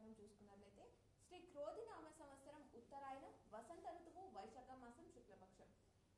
భాగం చూసుకున్నట్లయితే శ్రీ క్రోధినామ సంవత్సరం ఉత్తరాయణం వసంత ఋతువు వైశాఖ మాసం శుక్లపక్షం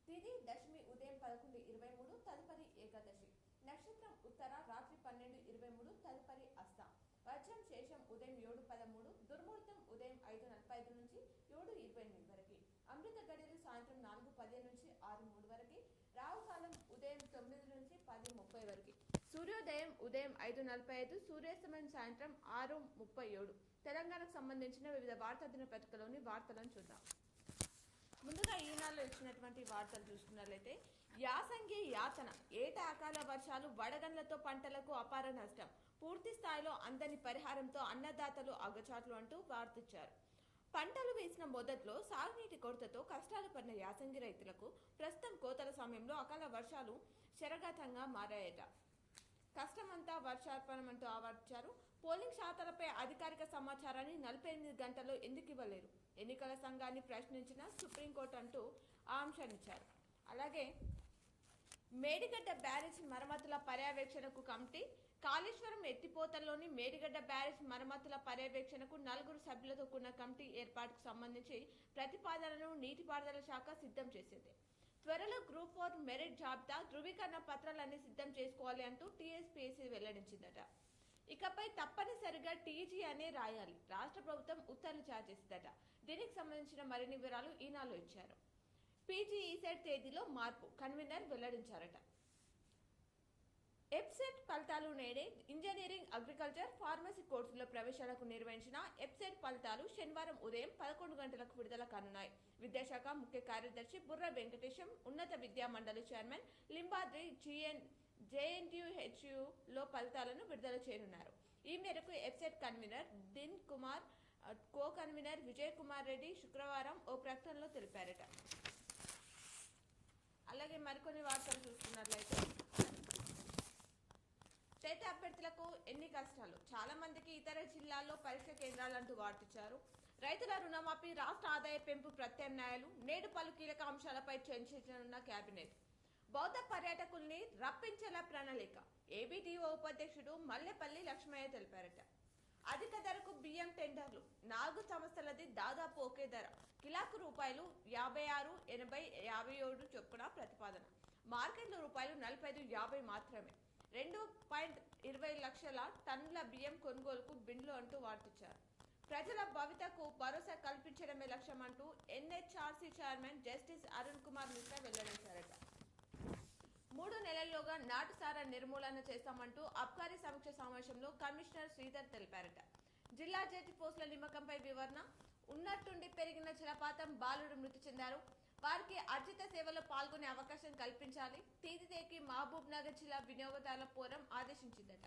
తిథి దశమి ఉదయం 11:23 తదుపరి ఏకాదశి నక్షత్రం ఉత్తర రాత్రి 12:23 తదుపరి అస్త వజ్రం శేషం ఉదయం 7:13 దుర్ముహూర్తం ఉదయం 5:45 నుంచి 7:28 వరకు అమృత గడియలు సాయంత్రం 4:15 నుంచి 6:03 వరకు రావుకాలం ఉదయం 9 నుంచి 10:30 వరకు సూర్యోదయం ఉదయం 5:45 సూర్యాస్తమయం సాయంత్రం 6:37 తెలంగాణకు సంబంధించిన వివిధ వార్తా దినపత్రికలోని వార్తలను చూద్దాం. ముందుగా ఈనాడులో ఇచ్చినటువంటి వార్తలు చూసుకున్నట్లయితే యాసంగి యాతన ఏటా అకాల వర్షాలు వడగండ్లతో పంటలకు అపార నష్టం పూర్తి స్థాయిలో అందని పరిహారంతో అన్నదాతలు అగచాట్లు అంటూ వార్తిచ్చారు. పంటలు వేసిన మొదట్లో సాగునీటి కొరతతో కష్టాలు పడిన యాసంగి రైతులకు ప్రస్తుతం కోతల సమయంలో అకాల వర్షాలు శరఘాతంగా మారాయట. కష్టమంతా వర్షార్పణమంటూ ఆవర్తించారు. పోలింగ్ శాతాలపై అధికారిక సమాచారాన్ని 48 గంటల్లో ఎందుకు ఇవ్వలేరు? ఎన్నికల సంఘాన్ని ప్రశ్నించిన సుప్రీంకోర్టు అంటూ ఆ అంశాన్నిచ్చారు. అలాగే మేడిగడ్డ బ్యారేజ్ మరమ్మతుల పర్యవేక్షణకు కమిటీ కాళేశ్వరం ఎత్తిపోతల్లోని మేడిగడ్డ బ్యారేజ్ మరమ్మతుల పర్యవేక్షణకు 4 సభ్యులతో కూడిన కమిటీ ఏర్పాటుకు సంబంధించి ప్రతిపాదనను నీటిపారుదల శాఖ సిద్ధం చేసింది. త్వరలో గ్రూప్ 4 మెరిట్ జాబితా ధృవీకరణ పత్రాలన్నీ సిద్ధం చేసుకోవాలి అంటూ టీఎస్పీఎస్సీ వెల్లడించిందట. ఇకపై తప్పనిసరిగా టీజీ అనే రాయాలి. రాష్ట్ర ప్రభుత్వం ఉత్తర్వులు జారీ చేసిందట. దీనికి సంబంధించిన మరిన్ని వివరాలు ఈనాడులో ఇచ్చారు. పీజీఈసెట్ తేదీలో మార్పు కన్వీనర్ వెల్లడించారట. ఎబ్సెట్ ఫలితాలు నేడే ఇంజనీరింగ్, అగ్రికల్చర్, ఫార్మసీ కోర్సుల్లో ప్రవేశాలకు నిర్వహించిన ఎబ్సెట్ ఫలితాలు శనివారం ఉదయం 11 గంటలకు విడుదల కానున్నాయి. విద్యాశాఖ ముఖ్య కార్యదర్శి బుర్ర వెంకటేశం, ఉన్నత విద్యా మండలి చైర్మన్ లింబాద్రి జేఎన్టీయూహెచ్యూలో ఫలితాలను విడుదల చేయనున్నారు. ఈ మేరకు ఎబ్సెట్ కన్వీనర్ దిన్ కుమార్, కో కన్వీనర్ విజయ్ కుమార్ రెడ్డి శుక్రవారం ఓ ప్రకటనలో తెలిపారట. అలాగే మరికొన్ని వార్తలు చూసుకున్నట్లయితే టెట్ అభ్యర్థులకు ఎన్ని కష్టాలు, చాలా మందికి ఇతర జిల్లాల్లో పరీక్ష కేంద్రాలంటూ వార్తించారు. రైతుల రుణమాఫీ, రాష్ట్ర ఆదాయ పెంపు ప్రత్యామ్నాయాలు, నేడు పలు కీలక అంశాలపై చర్చించనున్న కేబినెట్. బౌద్ధ పర్యాటకుల్ని రప్పించేలా ప్రణాళిక ఏబీటీఓ ఉపాధ్యక్షుడు మల్లెపల్లి లక్ష్మయ్య తెలిపారట. అధిక ధరకు బియ్యం టెండర్లు 4 సంస్థలది దాదాపు ఒకే ధర కిలోకు రూపాయలు 56, 80, 57 చొప్పున ప్రతిపాదన. మార్కెట్లో రూపాయలు 45, 50 మాత్రమే. 2.20 లక్షల టన్నుల బియ్యం కొనుగోలుకు బిండ్లు అంటూ వార్తించారు. ప్రజల భవితకు భరోసా కల్పించడమే లక్ష్యం అంటూ NHRC chairman justice Arun Kumar Mishra వెల్లడించారట. 3 నెలల్లోగా నాటుసారా నిర్మూలన చేస్తామంటూ అబ్కారీ సమీక్ష సమావేశంలో కమిషనర్ శ్రీధర్ తెలిపారట. జిల్లా జడ్జి పోస్టుల నియామకంపై వివరణ. ఉన్నట్టుండి పెరిగిన జలపాతం, బాలుడు మృతి చెందారు. వారికి అర్జిత సేవలో పాల్గొనే అవకాశం కల్పించాలి. తీదిదేకి మహబూబ్ నగర్ జిల్లా వినియోగదారుల ఫోరం ఆదేశించిందట.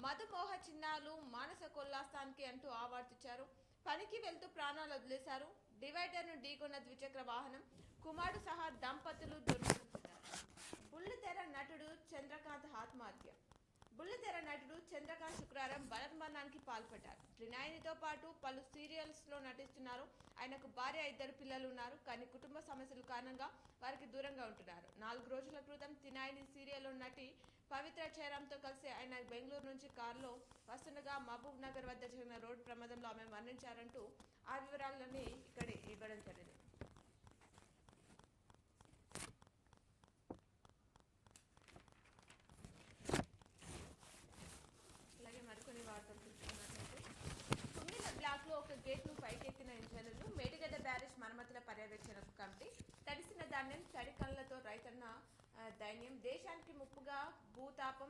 మధుమోహ చిన్నారులు మానస కొల్లాస్థానికి అంటూ ఆవర్తించారు. పనికి వెళ్తూ ప్రాణాలు వదిలేశారు. డివైడర్ను ఢీకొన్న ద్విచక్ర వాహనం, కుమారుడు సహా దంపతులు దుర్మరణించారు. బుల్లితెర నటుడు చంద్రకాంత్ ఆత్మహత్య. బుల్లితెర నటుడు చంద్రకాంత్ శుక్రవారం బలవన్మరణానికి పాల్పడ్డారు. త్రినాయనితో పాటు పలు సీరియల్స్ లో నటిస్తున్నారు. ఆయనకు భార్య, 2 పిల్లలు ఉన్నారు. కానీ కుటుంబ సమస్యల కారణంగా వారికి దూరంగా ఉంటున్నారు. 4 రోజుల క్రితం త్రినాయని సీరియల్లో నటి పవిత్ర జయరాంతో కలిసి ఆయన బెంగళూరు నుంచి కారులో వస్తుండగా మహబూబ్ నగర్ వద్ద జరిగిన రోడ్డు ప్రమాదంలో ఆమె మరణించారంటూ ఆ వివరాలన్నీ ఇక్కడ ఇవ్వడం జరిగింది. అలాగే మరికొన్ని వార్తలు చూసుకున్నట్లయితే కుంగిన బ్లాక్ లో ఒక గేట్ ను పైకెత్తిన ఇంజనీర్లు. మేడిగడ్డ బ్యారేజ్ మరమ్మతుల పర్యవేక్షణకు కమిటీ. తడిసిన ధాన్యం, తడి కళ్ళతో రైతన్న దైన్యం. దేశానికి ముప్పుగా భూతాపం,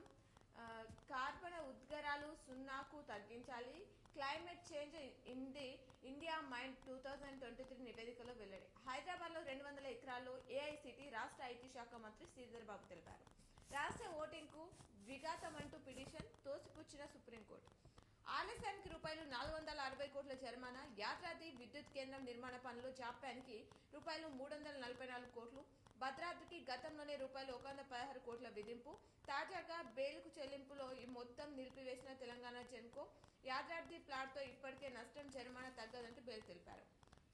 కార్బన ఉద్గారాలు 0కు తగ్గించాలి. Climate change in the India mind 2023 నివేదికలో వెల్లడి. హైదరాబాద్ లో 200 ఎకరాల్లో ఏఐసిటి రాష్ట్ర ఐటీ శాఖ మంత్రి శ్రీధర్ బాబు తెలిపారు. రాష్ట్ర ఓటింగ్ కు విఘాతమంటూ పిటిషన్ తోసిపుచ్చిన సుప్రీంకోర్టు. ఆలస్యానికి రూపాయలు 460 కోట్ల జరిమానా. యాదాద్రి విద్యుత్ కేంద్రం నిర్మాణ పనులు జాప్యానికి రూపాయలు 344 కోట్లు. భద్రాద్రికి గతంలోనే రూపాయలు 116 కోట్ల విధింపు. తాజాగా బెయిల్కు చెల్లింపులో ఈ మొత్తం నిలిపివేసిన తెలంగాణ జెన్కో. యాదాద్రి ప్లాట్తో ఇప్పటికే నష్టం, జరిమానా తగ్గదంటూ బెయిల్ తెలిపారు.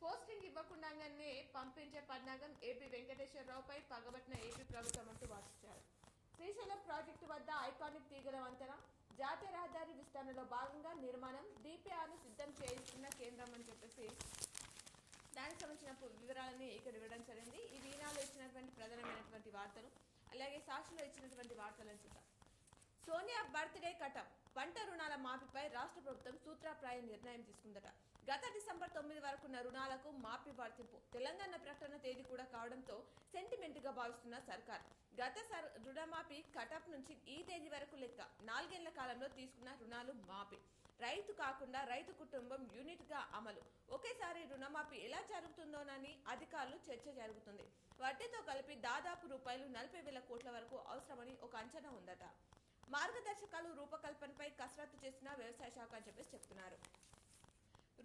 పోస్టింగ్ ఇవ్వకుండానే పంపించే పన్నాగం ఏపీ వెంకటేశ్వరరావుపై పగబట్టిన ఏపీ ప్రభుత్వం అంటూ వాదించారు. శ్రీశైలం ప్రాజెక్టు వద్ద ఐకానిక్ తీగల వంతెన జాతీయ రహదారి విస్తరణలో భాగంగా నిర్మాణం డిపిఆర్ను సిద్ధం చేస్తున్న కేంద్రం అని చెప్పేసి దానికి సంబంధించిన వివరాలని ఇక్కడ ఇవ్వడం జరిగింది. ఈ వీణాలో ఇచ్చినటువంటి ప్రధానమైనటువంటి వార్తలు, అలాగే సాక్షిలో ఇచ్చినటువంటి వార్తలను చూద్దాం. సోనియా బర్త్డే కటప్, పంట రుణాల మాఫీపై రాష్ట్ర ప్రభుత్వం సూత్రప్రాయ నిర్ణయం తీసుకుందట. గత డిసెంబర్ 9 వరకున్న రుణాలకు మాఫీ వర్తింపు. తెలంగాణ ప్రకటన తేదీ కూడా కావడంతో సెంటిమెంట్ గా భావిస్తున్న సర్కార్ గత రుణమాఫీ కటప్ నుంచి ఈ తేదీ వరకు లెక్క 4 ఏళ్ల కాలంలో తీసుకున్న రుణాలు మాఫీ. రైతు కాకుండా రైతు కుటుంబం యూనిట్ గా అమలు. ఒకేసారి రుణమాఫీ ఎలా జరుగుతుందోనని అధికారులు చర్చ జరుగుతుంది. వడ్డీతో కలిపి దాదాపు రూపాయలు 40,000 కోట్ల వరకు అవసరమని ఒక అంచనా ఉందట. మార్గదర్శకాలు రూపకల్పనపై కసరత్తు చేసిన వ్యవసాయ శాఖ అని చెప్పేసి చెప్తున్నారు.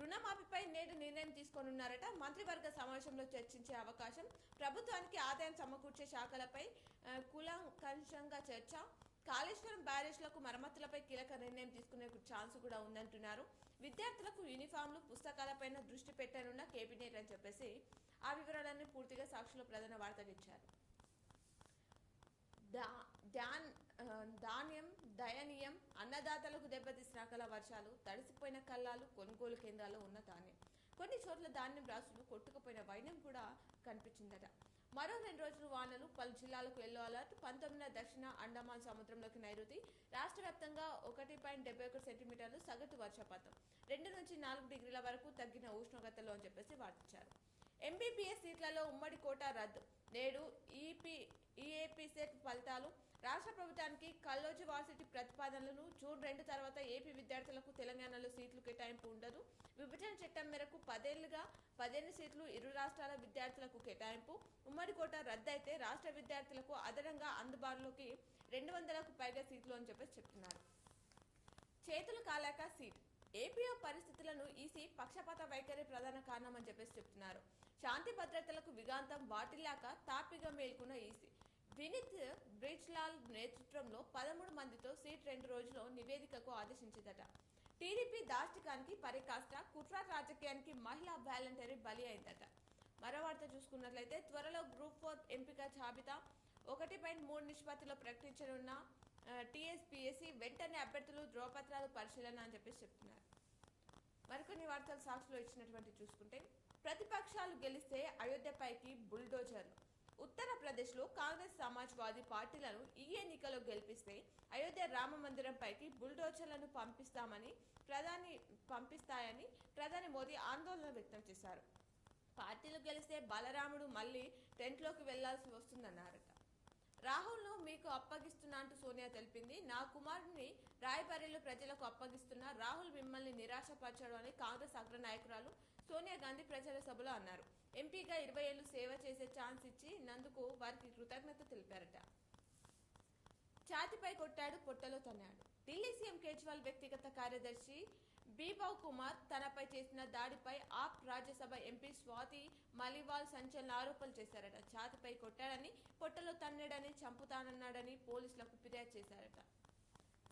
రుణమాఫీపై నేడు నిర్ణయం తీసుకోనున్నారట. మంత్రివర్గ సమావేశంలో చర్చించే అవకాశం. ప్రభుత్వానికి ఆదాయం సమకూర్చే శాఖలపై కూలంకషంగా చర్చ. కాళేశ్వరం బ్యారేజ్లకు మరమ్మతులపై కీలక నిర్ణయం తీసుకునే ఛాన్స్ కూడా ఉందంటున్నారు. విద్యార్థులకు యూనిఫామ్లు పుస్తకాలపైన దృష్టి పెట్టనున్న కేబినెట్ అని చెప్పేసి ఆ వివరాలన్నీ పూర్తిగా సాక్షిలో ప్రధాన వార్తగా ఇచ్చారు. ధాన్యం దయనీయం, అన్నదాతలకు దెబ్బతీసిన అకాల వర్షాలు, తడిసిపోయిన కల్లాలు, కొనుగోలు కేంద్రాల్లో ఉన్న ధాన్యం. కొన్ని చోట్ల ధాన్యం రాసులు కొట్టుకుపోయిన వైనం కూడా కనిపించిందట. మరో 2 రోజులు వానలు, పలు జిల్లాలకు ఎల్లో అలర్ట్. 19న దక్షిణ అండమాన్ సముద్రంలోకి నైరుతి. రాష్ట్ర వ్యాప్తంగా 1.71 సెంటీమీటర్లు సగటు వర్షపాతం. 2 నుంచి 4 డిగ్రీల వరకు తగ్గిన ఉష్ణోగ్రతలు అని చెప్పేసి వార్తించారు. ఎంబీబీఎస్ సీట్లలో ఉమ్మడి కోటా రద్దు. నేడు ఈఏపీ సెట్ ఫలితాలు. రాష్ట్ర ప్రభుత్వానికి కల్లోజు వర్సిటీ ప్రతిపాదనలను. జూన్ 2 తర్వాత ఏపీ విద్యార్థులకు తెలంగాణలో సీట్లు కేటాయింపు ఉండదు. విభజన చట్టం మేరకు 10 ఏళ్లుగా 15 సీట్లు ఇరు రాష్ట్రాల విద్యార్థులకు కేటాయింపు. ఉమ్మడి కోటా రద్దయితే రాష్ట్ర విద్యార్థులకు అదనంగా అందుబాటులోకి 200కు పైగా సీట్లు అని చెప్పేసి చెప్తున్నారు. చేతులు కాలాక సీట్. ఏపీఓ పరిస్థితులను ఈసీ పక్షపాత వైఖరి ప్రధాన కారణం అని చెప్పేసి చెప్తున్నారు. శాంతి భద్రతలకు విఘాంతం వాటిల్లాక తాపిగా మేల్కొన్న ఈసీ. వినీత్ బ్రిజ్లాల్ నేతృత్వంలో 13 మందితో సీట్ 2 రోజుల్లో నివేదికకు ఆదేశించిందట. టీడీపీ దాష్టికానికి పరికాష్ట, కుట్ర రాజకీయానికి మహిళా వాలంటరీ బలి అయిందట. మరో వార్త చూసుకున్నట్లయితే త్వరలో గ్రూప్ 4 ఎంపిక జాబితా 1.3 నిష్పత్తిలో ప్రకటించనున్న టీఎస్పీఎస్సీ. వెంటనే అభ్యర్థులు ధ్రువపత్రాలు పరిశీలన అని చెప్పేసి చెప్తున్నారు. మరికొన్ని వార్తలు సాక్షిలో ఇచ్చినటువంటి చూసుకుంటే ప్రతిపక్షాలు గెలిస్తే అయోధ్యపైకి బుల్డోజర్లు. ఉత్తరప్రదేశ్లో కాంగ్రెస్ సమాజ్వాదీ పార్టీలను ఈ ఎన్నికలో గెలిపిస్తే అయోధ్య రామ మందిరం పైకి బుల్డోజర్లను పంపిస్తాయని ప్రధాని మోదీ ఆందోళన వ్యక్తం చేశారు. పార్టీలు గెలిస్తే బలరాముడు మళ్ళీ టెంట్లోకి వెళ్లాల్సి వస్తుందన్నారట. రాహుల్ను మీకు అప్పగిస్తున్నా అంటూ సోనియా తెలిపింది. నా కుమారుడిని రాయబరేలీలో ప్రజలకు అప్పగిస్తున్నా. రాహుల్ మిమ్మల్ని నిరాశపరచడం అని కాంగ్రెస్ అగ్ర నాయకురాలు సోనియా గాంధీ ప్రచార సభలో అన్నారు. ఎంపీగా 20 ఏళ్లు సేవ చేసే ఛాన్స్ ఇచ్చినందుకు వారికి కృతజ్ఞత తెలిపారట. ఛాతిపై కొట్టాడు, పొట్టలో తన్నాడు. ఢిల్లీ సీఎం కేజ్రీవాల్ వ్యక్తిగత కార్యదర్శి బీబావ్ కుమార్ తనపై చేసిన దాడిపై ఆప్ రాజ్యసభ ఎంపీ స్వాతి మలివాల్ సంచలన ఆరోపణలు చేశారట. ఛాతిపై కొట్టాడని, పొట్టలో తన్నాడని, చంపుతానన్నాడని పోలీసులకు ఫిర్యాదు చేశారట.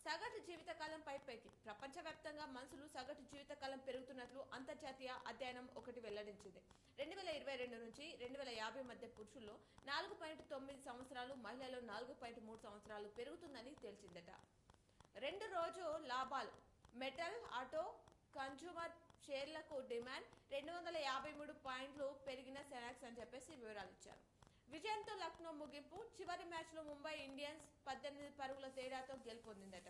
సగటు జీవితకాలం పైకి. ప్రపంచవ్యాప్తంగా మనుషులు సగటు జీవితకాలం పెరుగుతున్నట్లు అంతర్జాతీయ అధ్యయనం ఒకటి వెల్లడించింది. 2022 నుంచి 2050 మధ్య పురుషుల్లో 4.9 సంవత్సరాలు, మహిళల్లో 4.3 సంవత్సరాలు పెరుగుతుందని తేల్చిందట. 2 రోజు లాభాలు. మెటల్, ఆటో, కన్జ్యూమర్ షేర్లకు డిమాండ్. 253 పాయింట్లు పెరిగిన సెనాక్స్ అని చెప్పేసి వివరాలు ఇచ్చారు. విజయంతో లక్నో ముగింపు. చివరి మ్యాచ్లో ముంబై ఇండియన్స్ 18 పరుగుల తేడాతో గెలుపొందిందట.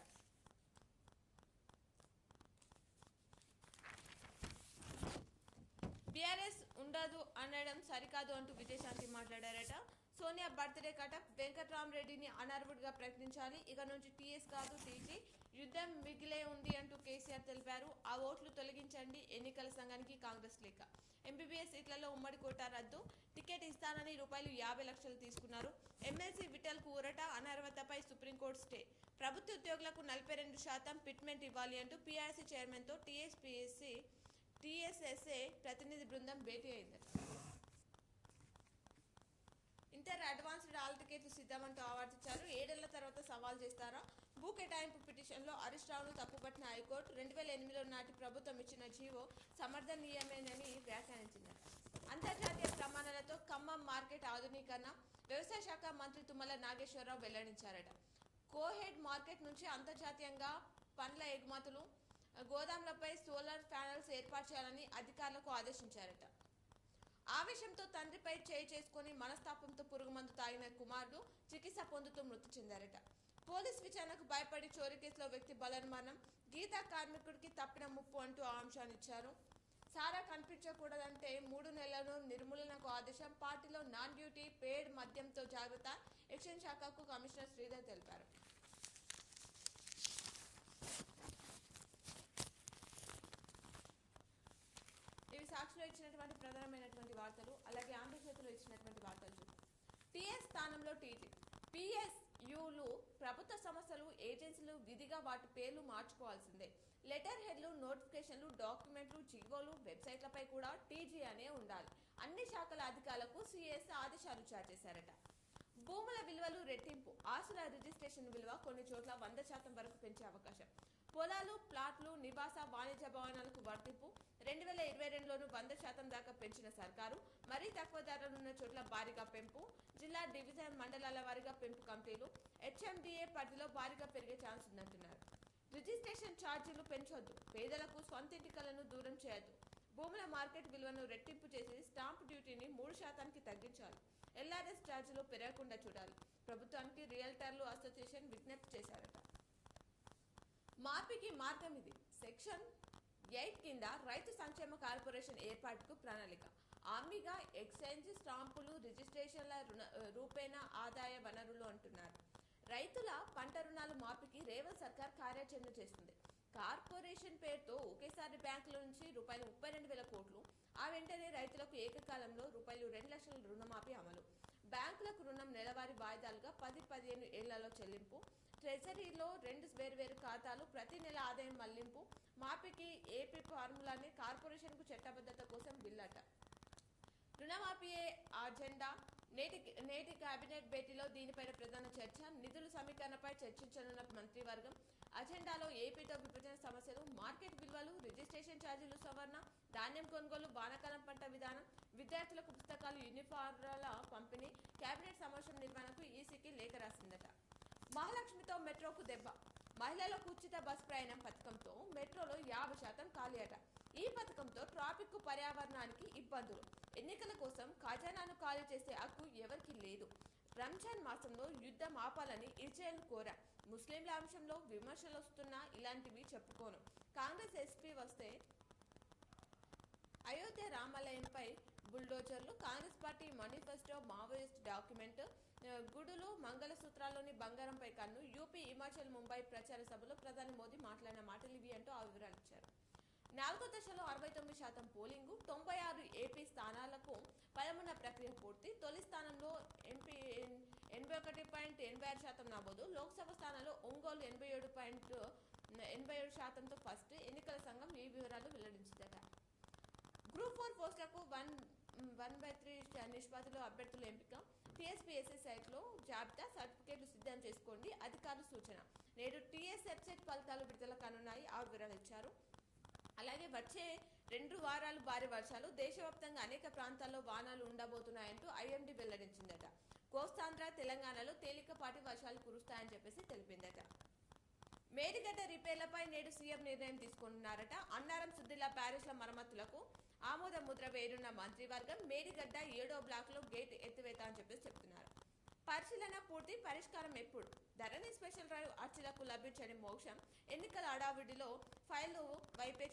బీఆర్ఎస్ ఉండదు అనడం సరికాదు అంటూ విజయశాంతి మాట్లాడారట. సోనియా బర్త్డే కటప్. వెంకట్రామరెడ్డిని అనర్వుడిగా ప్రకటించాలి. ఇక నుంచి టీఎస్ కాదు టీజీ. యుద్ధం మిగిలే ఉంది అంటూ కేసీఆర్ తెలిపారు. ఆ ఓట్లు తొలగించండి. ఎన్నికల సంఘానికి కాంగ్రెస్ లేఖ. ఎంబీబీఎస్ సీట్లలో ఉమ్మడి కోటా రద్దు. టికెట్ ఇస్తానని ₹50 లక్షలు తీసుకున్నారు. ఎమ్మెల్సీ విఠల్కు ఊరట. అనర్హతపై సుప్రీంకోర్టు స్టే. ప్రభుత్వ ఉద్యోగులకు 42% ఫిట్మెంట్ ఇవ్వాలి అంటూ పీఆర్సీ చైర్మన్తో టీఎస్ఎస్ఏ ప్రతినిధి బృందం భేటీ అయిందట. ఇంటర్ అడ్వాన్స్డ్ ఆల్ టికెట్లు సిద్ధమంటూ ఆవర్తించారు. 7 ఏళ్ల తర్వాత సవాల్ చేస్తారా? భూ కేటాయింపు పిటిషన్లో హరీష్ రావును తప్పుపట్టిన హైకోర్టు 2008లో నాటి ప్రభుత్వం ఇచ్చిన జీవో సమర్థనీయమేనని వ్యాఖ్యానించిందట. అంతర్జాతీయ ప్రమాణాలతో ఖమ్మం మార్కెట్ ఆధునీకరణ. వ్యవసాయ శాఖ మంత్రి తుమ్మల నాగేశ్వరరావు వెల్లడించారట. కోహెడ్ మార్కెట్ నుంచి అంతర్జాతీయంగా పండ్ల ఎగుమతులు, గోదాములపై సోలార్ ప్యానెల్స్ ఏర్పాటు చేయాలని అధికారులకు ఆదేశించారట. ఆవేశంతో తండ్రిపై చేయి చేసుకుని మనస్తాపంతో పురుగుమందు తాగిన కుమారుడు చికిత్స పొందుతూ మృతి చెందారట. పోలీస్ విచారణకు భయపడి చోరీ కేసులో వ్యక్తి బలన్మరణం, గీతా కార్మికుడికి తప్పిన ముప్పు అంటూ ఆంశాన్ని ఇచ్చారు. సారా కనిపించకూడదంటే 3 నెలలను నిర్మూలనకు ఆదేశం. పార్టీలో నాన్ డ్యూటీ పేడ్ మద్యంతో జాగ్రత్త, ఎక్సైజ్ శాఖకు కమిషనర్ శ్రీధర్ తెలిపారు. ఇవి సాక్షిలో ఇచ్చినటువంటి ప్రధానమైనటువంటి వార్తలు. అలాగే ఆంధ్రజ్యోతిలో ఇచ్చినటువంటి వార్తలు చూద్దాం. టీఎస్ స్థానంలో టీజీ, పిఎస్యులు ప్రభుత్వ సంస్థలు, ఏజెన్సీలు విధిగా వాటి పేర్లు మార్చుకోవాల్సిందే. లెటర్ హెడ్లు, నోటిఫికేషన్లు, డాక్యుమెంట్లు, జీవోలు, వెబ్సైట్లపై కూడా టీజీ అనే ఉండాలి. అన్ని శాఖల అధికారులకు సిఎస్ ఆదేశాలు జారీ చేశారట. భూముల విలువలు రెట్టింపు, ఆస్తుల రిజిస్ట్రేషన్ విలువ కొన్ని చోట్ల 100% వరకు పెంచే అవకాశం. పొలాలు, ప్లాట్లు, నివాస, వాణిజ్య భవనాలకు వర్తింపు 2022లోనూ 100% దాకా పెంచిన సర్కారు. మరీ తక్కువ ధరలున్న చోట్ల భారీగా పెంపు. జిల్లా, డివిజన్, మండలాల వారీగా పెంపు కమిటీలు. హెచ్ఎండిఏ పరిధిలో భారీగా పెరిగే ఛాన్స్ ఉందంటున్నారు. రిజిస్ట్రేషన్ ఛార్జీలు పెంచొద్దు, పేదలకు స్వంతింటి కలను దూరం చేయొద్దు. భూముల మార్కెట్ విలువను రెట్టింపు చేసి స్టాంప్ డ్యూటీని 3% తగ్గించాలి. ఎల్ఆర్ఎస్ ఛార్జీలు పెరగకుండా చూడాలి. ప్రభుత్వానికి రియల్టర్లు అసోసియేషన్ విజ్ఞప్తి చేశారట. మార్పికి మార్గం ఇది. సెక్షన్ 8 కింద రైతు సంక్షేమ కార్పొరేషన్ ఏర్పాటుకు ప్రణాళిక. ఆర్మీగా ఎక్స్చేంజ్, స్టాంపులు, రిజిస్ట్రేషన్ల రూపేణా ఆదాయ వనరులు అంటున్నారు. రైతుల పంట రుణాల మాఫీకి రేవంత్ సర్కార్ కార్యాచరణ చేస్తుంది. కార్పొరేషన్ పేరుతో ఒకేసారి బ్యాంకుల నుంచి ₹32,000 కోట్లు, ఆ వెంటనే రైతులకు ఏకకాలంలో ₹2 లక్షల రుణమాఫీ అమలు. బ్యాంకులకు రుణం నెలవారీ వాయిదాలుగా 10-15 ఏళ్లలో చెల్లింపు. ట్రెజరీలో 2 వేర్వేరు ఖాతాలు, ప్రతి నెల ఆదాయం మళ్లింపు. మాఫీకి ఏపీ ఫార్ములానే కార్పొరేషన్కు చట్టబద్ధత కోసం బిల్లట. రుణమాఫీ అజెండా. నేటి కేబినెట్ భేటీలో దీనిపైన ప్రధాన చర్చ. నిధుల సమీకరణపై చర్చించనున్న మంత్రివర్గం. అజెండాలో ఏపీతో విభజన సమస్యలు, మార్కెట్ విలువలు, రిజిస్ట్రేషన్ ఛార్జీలు సవరణ, ధాన్యం కొనుగోలు, వానాకాలం పంట విధానం, విద్యార్థులకు పుస్తకాలు, యూనిఫారాల పంపిణీ. కేబినెట్ సమావేశం నిర్వహణకు ఈసీకి లేఖ రాసిందట. మహాలక్ష్మితో మెట్రోకు దెబ్బ. మహిళలకు ఉచిత బస్ ప్రయాణం పథకంతో మెట్రోలో 50% ఖాళీ అట. ఈ పథకంతో ట్రాఫిక్, పర్యావరణానికి ఇబ్బందులు. ఎన్నికల కోసం ఖజానాను ఖాళీ చేసే హక్కు ఎవరికి లేదు. రంజాన్ మాసంలో యుద్ధం ఆపాలని ఇజ్రాయెల్ కోరా. ముస్లింల అంశంలో విమర్శలు వస్తున్నా ఇలాంటివి చెప్పుకోను. కాంగ్రెస్ ఎస్పీ వస్తే అయోధ్య రామాలయంపై బుల్డోజర్లు. Congress party manifesto, Maoist document. గుడులు, మంగళసూత్రాల్లోని బంగారంపై కన్ను. యూపీ, హిమాచల్, ముంబై ప్రచార సభలో ప్రధాని మోదీ మాట్లాడిన మాటలు ఇవి అంటూ ఆ వివరాలు ఇచ్చారు. 4వ దశలో 69% పోలింగు. 96 ఏపీ స్థానాలకు 13వ ప్రక్రియ పూర్తి. తొలి స్థానంలో ఎంపీ 81.86% నమోదు. లోక్సభ స్థానాల్లో ఒంగోలు 87.87%తో ఫస్ట్. ఎన్నికల సంఘం ఈ వివరాలు వెల్లడించిందట. గ్రూప్ 4 పోస్టులకు 1/3 నిష్పత్తిలో అభ్యర్థుల ఎంపిక. టీఎస్పీఎస్సీ సైట్లో జాబితా, సర్టిఫికేట్లు సిద్ధం చేసుకోండి అధికారుల సూచన. నేడు టీఎస్ వెబ్సైట్ ఫలితాలు విడుదల కానున్నాయి, ఆ వివరాలు ఇచ్చారు. అలాగే వచ్చే 2 వారాలు భారీ వర్షాలు. దేశవ్యాప్తంగా అనేక ప్రాంతాల్లో వానాలు ఉండబోతున్నాయంటూ ఐఎండీ వెల్లడించిందట. కోస్తాంధ్ర, తెలంగాణలో తేలికపాటి వర్షాలు కురుస్తాయని చెప్పేసి తెలిపిందట. మేడిగడ్డ రిపేర్లపై నేడు సీఎం నిర్ణయం తీసుకున్నారట. అన్నారం, సుద్దిల ప్యారిస్ల మరమ్మతులకు ఆమోద ముద్ర వేయనున్న మంత్రివర్గం. మేడిగడ్డ 7వ బ్లాక్లో గేట్ ఎత్తివేత అని చెప్పేసి చెప్తున్నారు. పరిశీలన పూర్తి, పరిష్కారం ఎప్పుడు? ధరణి స్పెషల్ డ్రైవ్ అర్చీలకు లభించని మోక్షం. ఎన్నికల హడావుడిలో ఫైళ్లు వైపే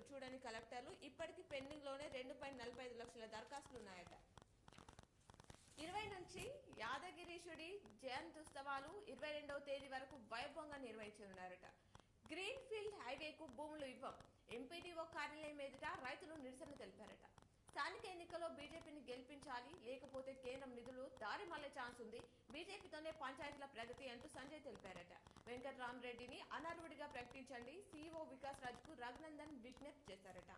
చూడని కలెక్టర్లు. ఇప్పటికీ పెండింగ్ లోనే 2.45 లక్షల దరఖాస్తులు ఉన్నాయట. 20 నుంచి యాదగిరీశుడి జయంత్యుత్సవాలు 22వ తేదీ వరకు వైభవంగా నిర్వహించనున్నారట. గ్రీన్ ఫీల్డ్ హైవేకు భూములు ఇవ్వం. ఎంపీడీఓ కార్యాలయం ఎదుట రైతులు నిరసన తెలిపారట. స్థానిక ఎన్నికల్లో బీజేపీని గెలిపించాలి, లేకపోతే కేంద్రం నిధులు దారి మళ్లే ఛాన్స్ ఉంది. బీజేపీతోనే పంచాయతీల ప్రగతి అంటూ సంజయ్ తెలిపారట. వెంకట్రామరెడ్డిని అనర్హుడిగా ప్రకటించండి. సీఈఓ వికాస్ రాజ్కు రఘునందన్ విజ్ఞప్తి చేశారట.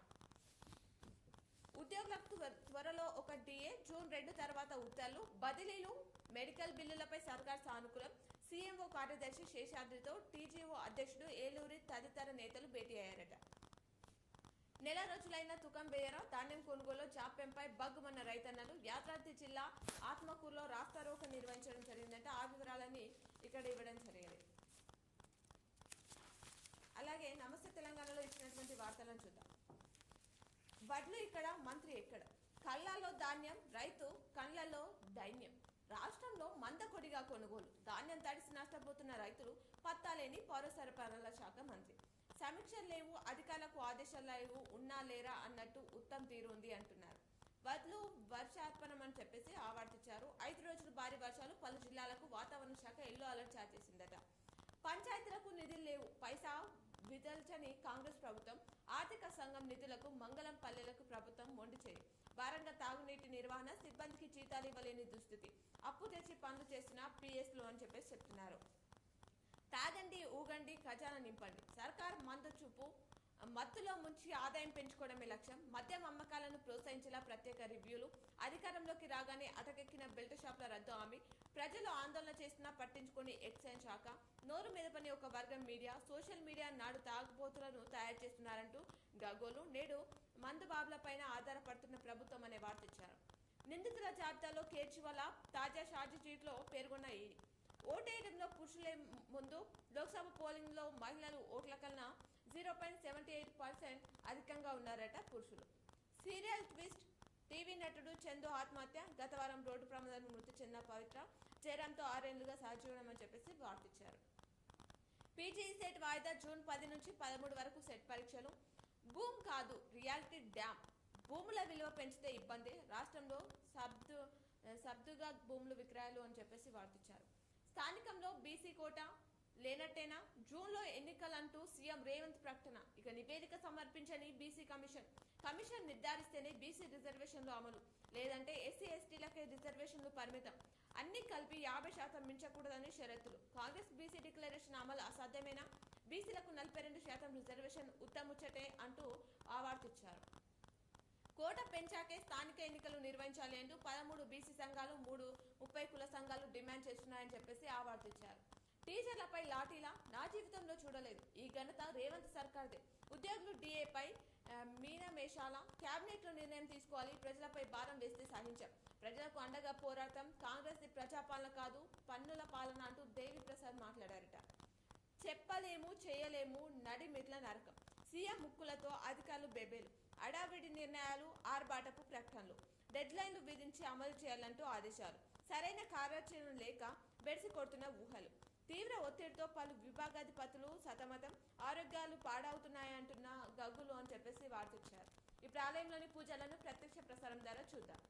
ఉద్యోగులకు త్వరలో ఒక డిఏ. జూన్ 2 తర్వాత ఉత్తర్వులు, బదిలీలు. మెడికల్ బిల్లులపై సర్కార్ సానుకూలం. సీఎంఓ కార్యదర్శి శేషాద్రితో టీజీఓ అధ్యక్షుడు ఏలూరి తదితర నేతలు భేటీ అయ్యారట. నెల రోజులైన తుకం బేయరా. ధాన్యం కొనుగోలు జాప్యంపై బగ్గుమన్న రైతన్నలు. యాదాద్రి జిల్లా ఆత్మకూరులో రాస్తారోకో నిర్వహించడం జరిగిందంటే ఆ వివరాలని ఇక్కడ ఇవ్వడం జరిగింది. అలాగే నమస్తే తెలంగాణలో ఇచ్చినటువంటి వార్తలను చూద్దాం. వడ్లు ఇక్కడ, మంత్రి ఎక్కడ? కళ్ళల్లో ధాన్యం, రైతు కళ్ళల్లో దైన్యం. రాష్ట్రంలో మందకొడిగా కొనుగోలు, ధాన్యం తడిసి నష్టపోతున్న రైతులు, పత్తాలేని పౌర సరఫరాల శాఖ మంత్రి. సమీక్షలు లేవు, అధికారులకు ఆదేశాలు లేవు, ఉన్నా లేరా అన్నట్టు ఉత్తమ్ తీరు ఉంది అంటున్నారు. వడ్లు వర్షార్పణం అని చెప్పేసి ఆవర్తించారు. 5 రోజులు భారీ వర్షాలు, పలు జిల్లాలకు వాతావరణ శాఖ ఎల్లో అలర్ట్ జారీ చేసిందట. పంచాయతీలకు నిధులు లేవు, పైసా విదల్చని కాంగ్రెస్ ప్రభుత్వం. ఆర్థిక సంఘం నిధులకు మంగళం పల్లెలకు ప్రభుత్వం మొండి చేయి. భారంగా తాగునీటి నిర్వహణ, సిబ్బందికి జీతాలు ఇవ్వలేని దుస్థితి. అప్పు తెచ్చి పనులు చేసిన పిఎస్లు అని చెప్పేసి చెప్తున్నారు. తాగండి, ఊగండి, ఖజానా నింపండి. సర్కార్ మందు చూపు మత్తులో ముంచి ఆదాయం పెంచుకోవడమే లక్ష్యం. మద్యం అమ్మకాలను ప్రోత్సహించేలా ప్రత్యేక రివ్యూలు. అధికారంలోకి రాగానే అటకెక్కిన బెల్ట్ షాప్ల రద్దు హామీ. ప్రజలు ఆందోళన చేసినా పట్టించుకొని ఎక్సైజ్ శాఖ. నోరు మీద పని ఒక వర్గం మీడియా. సోషల్ మీడియా నాడు తాగుబోతులను తయారు చేస్తున్నారంటూ గగోలు. నేడు మందు బాబులపైన ఆధారపడుతున్న ప్రభుత్వం అనే వార్త ఇచ్చారు. నిందితుల జాబితాలో కేజ్రీవాల్ తాజా షార్జ్షీట్లో పేర్కొన్న ఈడీ. ఓటేయడంలో పురుషులే ముందు. లోక్సభ పోలింగ్ లో మహిళలు ఓట్ల కన్నా 0.78% అధికంగా ఉన్నారట పురుషులు. సీరియల్ ట్విస్ట్, టీవీ నటుడు చందు ఆత్మహత్య. గత వారం రోడ్డు ప్రమాదంలో మృతి చెందిన పవిత్ర జయరాంతో 6 ఏళ్లుగా సహజీవనం అని చెప్పేసి వార్తిచ్చారు. పీజీ సెట్ వాయిదా. జూన్ 10 నుంచి 13 వరకు సెట్ పరీక్షలు. భూమ్ కాదు, రియాలిటీ డ్యామ్. భూముల విలువ పెంచితే ఇబ్బంది. రాష్ట్రంలో సబ్దుగా భూములు విక్రయాలు అని చెప్పేసి వార్తిచ్చారు. స్థానికంలో బీసీ కోట లేనట్టేనా? జూన్లో ఎన్నికలంటూ సీఎం రేవంత్ ప్రకటన. ఇక నివేదిక సమర్పించని బీసీ కమిషన్ నిర్ధారిస్తేనే బీసీ రిజర్వేషన్లు అమలు, లేదంటే ఎస్సీ ఎస్టీలకే రిజర్వేషన్లు పరిమితం. అన్ని కలిపి 50% మించకూడదని షరతులు. కాంగ్రెస్ బీసీ డిక్లరేషన్ అమలు అసాధ్యమేనా? బీసీలకు 42% రిజర్వేషన్ ఉత్తముచ్చటే అంటూ ఆవార్తిచ్చారు. కోట పెంచాకే స్థానిక ఎన్నికలు నిర్వహించాలి అంటూ 13 బీసీ సంఘాలు, 30 కుల సంఘాలు డిమాండ్ చేస్తున్నాయని చెప్పేసి ఆవార్తిచ్చారు. టీచర్లపై లాఠీలా? నా జీవితంలో చూడలేదు. ఈ ఘనత రేవంత్ సర్కార్దే. ఉద్యోగులు డిఏపై మీనమేషాల. క్యాబినెట్ లో నిర్ణయం తీసుకోవాలి. ప్రజలపై భారం వేస్తే సహించాం. ప్రజలకు అండగా పోరాటం. కాంగ్రెస్ ప్రజాపాలన కాదు, పన్నుల పాలన అంటూ దేవి ప్రసాద్ మాట్లాడారట. చెప్పలేము, చేయలేము, నడిమిట్ల నరకం. సీఎం ముక్కులతో అధికారులు బెబేలు. అడావిడి నిర్ణయాలు, ఆర్బాటపు ప్రకటనలు. డెడ్ లైన్లు విధించి అమలు చేయాలంటూ ఆదేశాలు. సరైన కార్యాచరణ లేక బెడిసి కొడుతున్న ఊహలు. తీవ్ర ఒత్తిడితో పలు విభాగాధిపతులు సతమతం. ఆరోగ్యాలు పాడవుతున్నాయంటున్న గగ్గులు అని చెప్పేసి వార్తిచ్చారు. ఇప్పుడు ఆలయంలోని పూజలను ప్రత్యక్ష ప్రసారం ద్వారా చూద్దాం.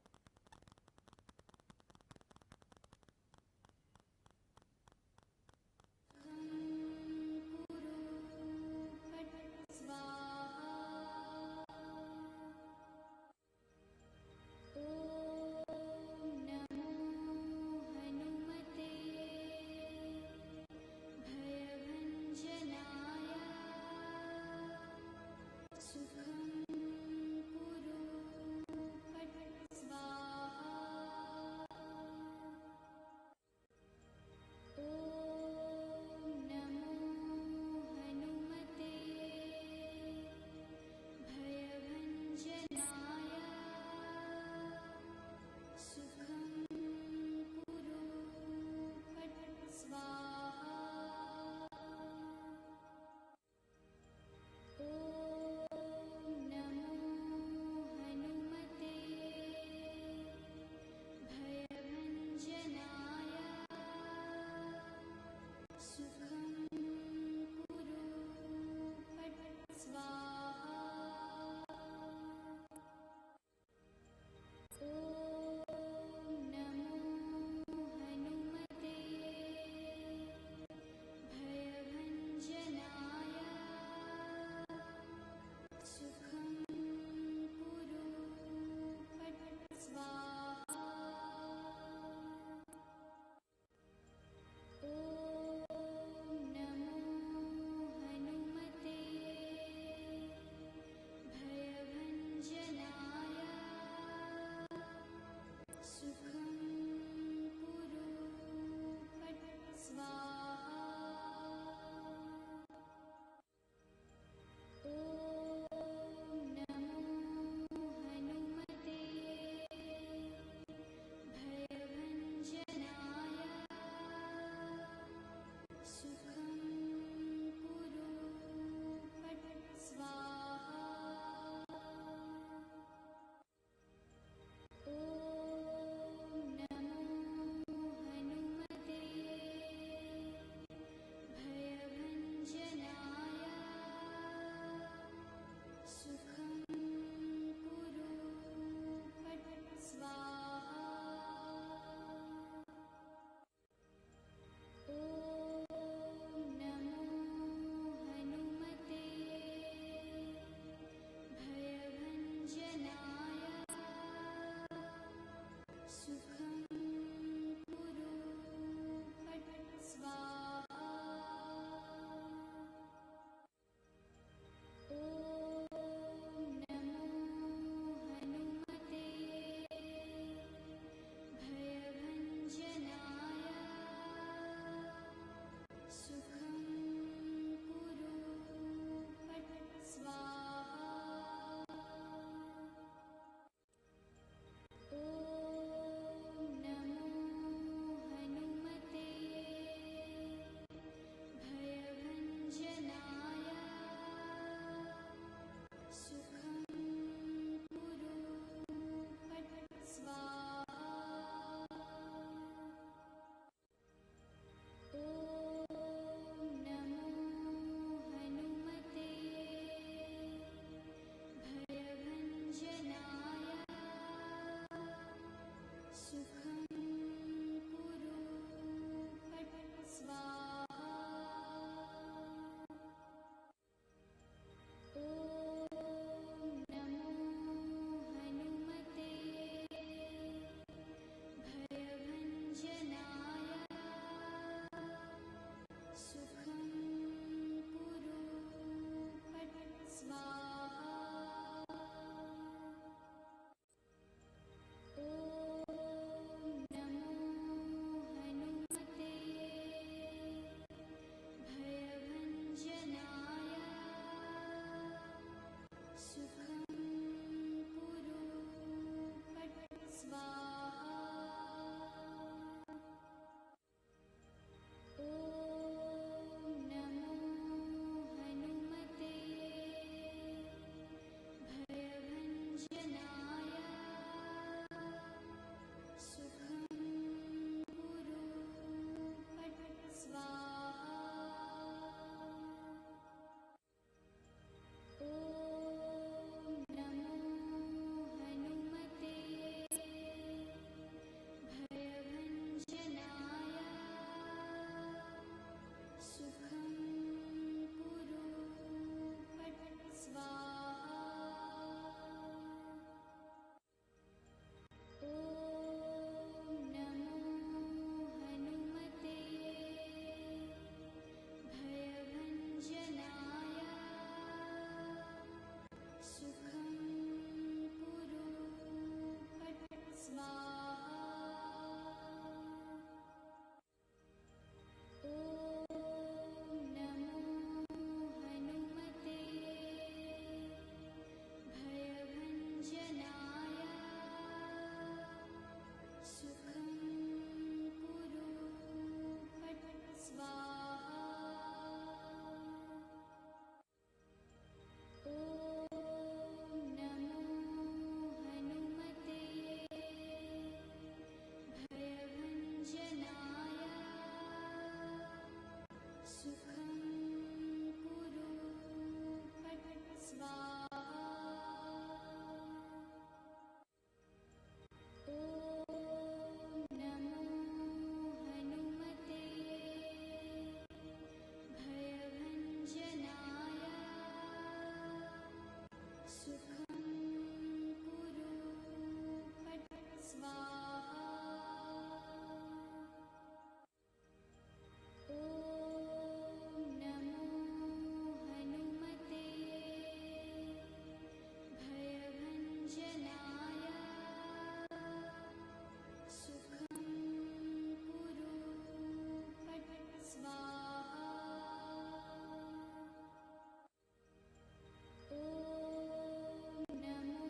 नमो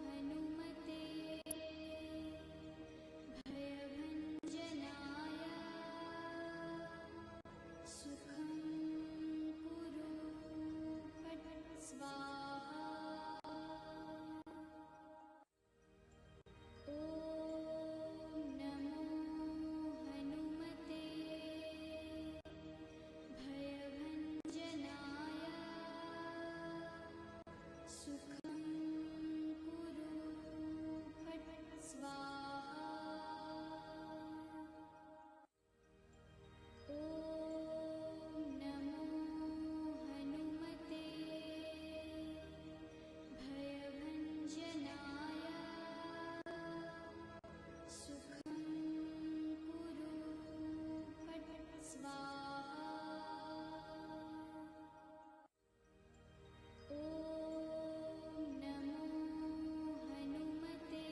हनुमते भयभञ्जनाय सुखं कुरु फट् स्वाहा ॐ नमो हनुमते भयभञ्जनाय सुखं कुरु फट् स्वाहा ॐ नमो हनुमते भयभञ्जनाय सुखं कुरु फट् स्वाहा ॐ नमो हनुमते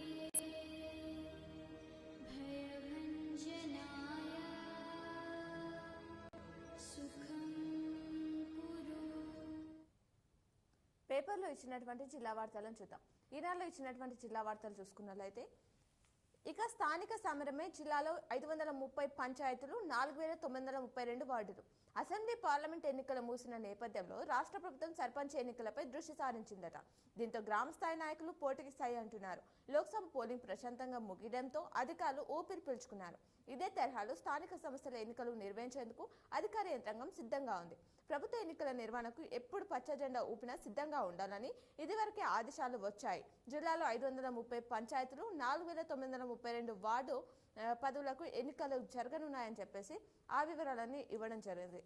भयभञ्जनाय सुखं कुरु పేపర్లో ఇచ్చినటువంటి జిల్లా వార్తలను చూద్దాం. ఈనాడులో ఇచ్చినటువంటి జిల్లా వార్తలు చూసుకున్నట్లయితే ఇక స్థానిక సమరమే జిల్లాలో 530 పంచాయతీలు 4932 వార్డులు. అసెంబ్లీ పార్లమెంట్ ఎన్నికలు మూసిన నేపథ్యంలో రాష్ట్ర ప్రభుత్వం సర్పంచ్ ఎన్నికలపై దృష్టి సారించిందట. దీంతో గ్రామ స్థాయి నాయకులు పోటీకి స్థాయి అంటున్నారు. లోక్సభ పోలింగ్ ప్రశాంతంగా ముగియడంతో అధికారులు ఊపిరి పీల్చుకున్నారు. ఇదే తరహాలో స్థానిక సంస్థల ఎన్నికలు నిర్వహించేందుకు అధికార యంత్రాంగం సిద్ధంగా ఉంది. ప్రభుత్వ ఎన్నికల నిర్వహణకు ఎప్పుడు పచ్చ జెండా ఊపినా సిద్ధంగా ఉండాలని ఇదివరకే ఆదేశాలు వచ్చాయి. జిల్లాలో 530 పంచాయతీలు 4932 వార్డు పదవులకు ఎన్నికలు జరగనున్నాయని చెప్పేసి ఆ వివరాలన్నీ ఇవ్వడం జరిగింది.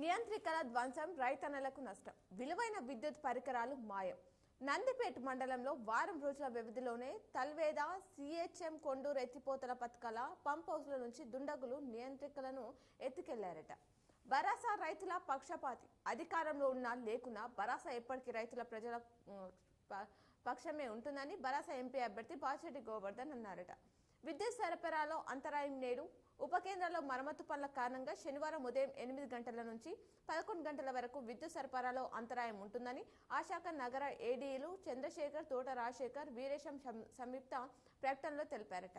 నియంత్రికల ధ్వంసం, రైతన్నలకు నష్టం, విలువైన విద్యుత్ పరికరాలు మాయం. నందిపేట మండలంలో వారం రోజుల వ్యవధిలోనే తల్వేద, సిహెచ్ఎం కొండూరు ఎత్తిపోతల పథకాల పంప్ హౌస్ల నుంచి దుండగులు నియంత్రికలను ఎత్తుకెళ్లారట. భరాసా రైతుల పక్షపాతి, అధికారంలో ఉన్నా లేకున్నా భరాసా ఎప్పటికీ రైతుల ప్రజల పక్షమే ఉంటుందని భరాసా ఎంపీ అభ్యర్థి బాచిరెడ్డి గోవర్ధన్ అన్నారట. విద్యుత్ సరఫరాలో అంతరాయం నేడు. ఉప కేంద్రాల్లో మరమ్మతు పనుల కారణంగా శనివారం ఉదయం 8 గంటల నుంచి 11 గంటల వరకు విద్యుత్ సరఫరాలో అంతరాయం ఉంటుందని ఆ శాఖ నగర ఏడీలు చంద్రశేఖర్, తోట రాజశేఖర్, వీరేశం సంయుక్త ప్రకటనలో తెలిపారట.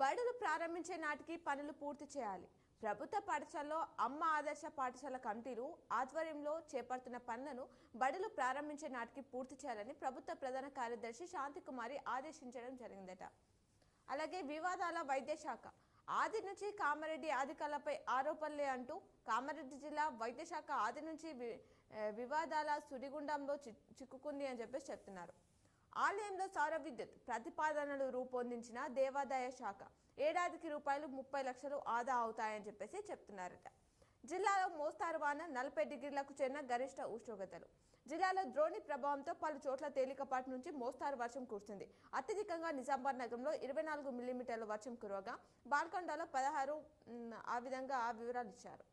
బడులు ప్రారంభించే నాటికి పనులు పూర్తి చేయాలి. ప్రభుత్వ పాఠశాలలో అమ్మ ఆదర్శ పాఠశాల కమిటీలు ఆధ్వర్యంలో చేపడుతున్న పనులను బడులు ప్రారంభించే నాటికి పూర్తి చేయాలని ప్రభుత్వ ప్రధాన కార్యదర్శి శాంతికుమారి ఆదేశించడం జరిగిందట. అలాగే వివాదాల వైద్య శాఖ ఆది నుంచి కామారెడ్డి అధికారులపై ఆరోపణలే అంటూ కామారెడ్డి జిల్లా వైద్య శాఖ ఆది నుంచి వివాదాల సుడిగుండంలో చిక్కుకుంది అని చెప్పేసి చెప్తున్నారు. ఆలయంలో సౌర విద్యుత్ ప్రతిపాదనలు రూపొందించిన దేవాదాయ శాఖ ఏడాదికి రూపాయలు 30 లక్షలు ఆదా అవుతాయని చెప్పేసి చెప్తున్నారట. జిల్లాలో మోస్తారు వాన, 40 డిగ్రీలకు చేరిన గరిష్ట ఉష్ణోగ్రతలు. జిల్లాలో ద్రోణి ప్రభావంతో పలు చోట్ల తేలికపాటి నుంచి మోస్తారు వర్షం కురుస్తుంది. అత్యధికంగా నిజామాబాద్ నగరంలో 24 మిల్లీమీటర్ల వర్షం కురవగా బాల్కొండలో 16 ఆ విధంగా ఆ వివరాలు ఇచ్చారు.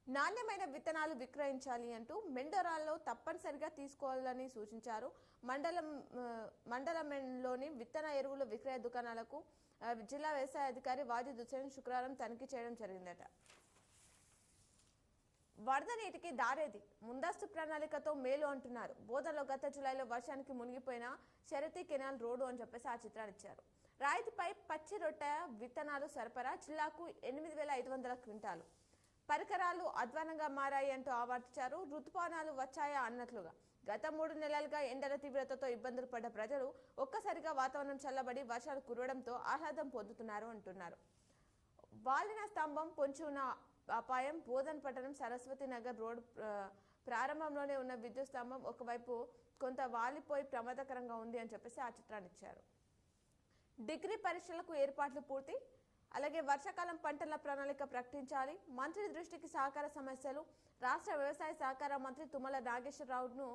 నాణ్యమైన విత్తనాలు విక్రయించాలి అంటూ మెండోరాల్లో తప్పనిసరిగా తీసుకోవాలని సూచించారు. మండలంలోని విత్తన ఎరువుల విక్రయ దుకాణాలకు జిల్లా వ్యవసాయ అధికారి వాజిద్ హుసేన్ శుక్రవారం తనిఖీ చేయడం జరిగిందట. వరద నీటికి దారేది, ముందస్తు ప్రణాళికతో మేలు అంటున్నారు. బోధనలో గత జూలైలో వర్షానికి మునిగిపోయిన షరతి కెనాల్ రోడ్డు అని చెప్పేసి ఆ చిత్రాలు ఇచ్చారు. రాయితీపై పచ్చి రొట్టె విత్తనాలు సరఫరా, జిల్లాకు 8500 క్వింటాలు. పరికరాలు అధ్వానంగా మారాయి అంటూ ఆవర్తించారు. ఋతుపవనాలు వచ్చాయా అన్నట్లుగా. గత 3 నెలలుగా ఎండల తీవ్రతతో ఇబ్బందులు పడ్డ ప్రజలు ఒక్కసారిగా వాతావరణం చల్లబడి వర్షాలు కురవడంతో ఆహ్లాదం పొందుతున్నారు అంటున్నారు. వాలిన స్తంభం, పొంచి ఉన్న అపాయం. బోధన్ పట్టణం సరస్వతి నగర్ రోడ్ ప్రారంభంలోనే ఉన్న విద్యుత్ స్తంభం ఒకవైపు కొంత వాలిపోయి ప్రమాదకరంగా ఉంది అని చెప్పేసి ఆ చిత్రాన్ని ఇచ్చారు. డిగ్రీ పరీక్షలకు ఏర్పాట్లు పూర్తి. అలాగే వర్షాకాలం పంటల ప్రణాళిక ప్రకటించాలి. మంత్రి దృష్టికి సహకార సమస్యలు. రాష్ట్ర వ్యవసాయ సహకార మంత్రి తుమ్మల నాగేశ్వరరావును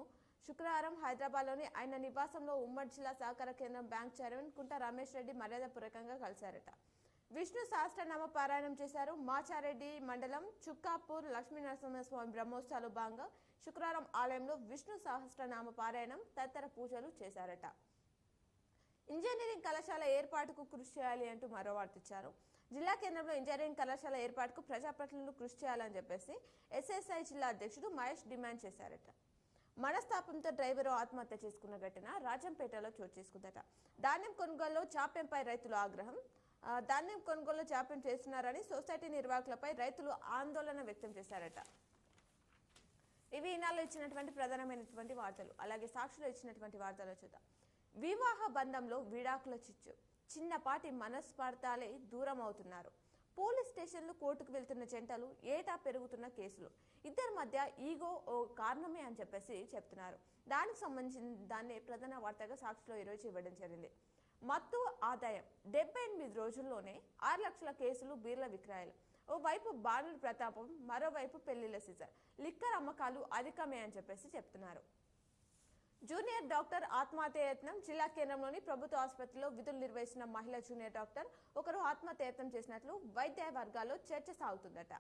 శుక్రవారం హైదరాబాద్లోని ఆయన నివాసంలో ఉమ్మడి జిల్లా సహకార కేంద్రం బ్యాంక్ చైర్మన్ కుంట రమేష్ రెడ్డి మర్యాదపూర్వకంగా కలిశారట. విష్ణు సహస్రనామ పారాయణం చేశారు. మాచారెడ్డి మండలం చుక్కాపూర్ లక్ష్మీ నరసింహస్వామి బ్రహ్మోత్సవాలు భాగంగా శుక్రవారం ఆలయంలో విష్ణు సహస్రనామ పారాయణం తదితర పూజలు చేశారట. ఇంజనీరింగ్ కళాశాల ఏర్పాటుకు కృషి చేయాలి అంటూ మరో వార్త ఇచ్చారు. జిల్లా కేంద్రంలో ఇంజనీరింగ్ కళాశాల ఏర్పాటుకు ప్రజాప్రతినిధులు కృషి చేయాలని చెప్పేసి ఎస్ఎస్ఐ జిల్లా అధ్యక్షుడు మహేష్ డిమాండ్ చేశారట. మనస్తాపంతో డ్రైవరు ఆత్మహత్య చేసుకున్న ఘటన రాజంపేటలో చోటు చేసుకుందట. ధాన్యం కొనుగోలులో జాప్యంపై రైతుల ఆగ్రహం. ధాన్యం కొనుగోలులో జాప్యం చేస్తున్నారని సొసైటీ నిర్వాహకులపై రైతులు ఆందోళన వ్యక్తం చేశారట. ఇవి ఈనాళ్ళు ఇచ్చినటువంటి ప్రధానమైనటువంటి వార్తలు. అలాగే సాక్షిలో ఇచ్చినటువంటి వార్తలు చూద్దాం. వివాహ బంధంలో విడాకుల చిచ్చు, చిన్నపాటి మనస్పర్ధాలే దూరం అవుతున్నారు. పోలీస్ స్టేషన్లు, కోర్టుకు వెళ్తున్న జంటలు, ఏటా పెరుగుతున్న కేసులు, ఇద్దరి మధ్య ఈగో ఓ కారణమే అని చెప్పేసి చెప్తున్నారు. దానికి సంబంధించిన దాన్ని ప్రధాన వార్తగా సాక్షిలో ఈరోజు ఇవ్వడం జరిగింది. మత్తు ఆదాయం 78 రోజుల్లోనే 6 లక్షల కేసులు, బీర్ల విక్రయాలు. ఓవైపు బాణుల ప్రతాపం, మరోవైపు పెళ్లిళ్ల సీజన్, లిక్కర్ అమ్మకాలు అధికమే అని చెప్పేసి చెప్తున్నారు. జూనియర్ డాక్టర్ ఆత్మహత్యయత్నం. జిల్లా కేంద్రంలోని ప్రభుత్వ ఆసుపత్రిలో విధులు నిర్వహిస్తున్న మహిళా జూనియర్ డాక్టర్ ఒకరు ఆత్మహత్యయత్నం చేసినట్లు వైద్య వర్గాల్లో చర్చ సాగుతుందట.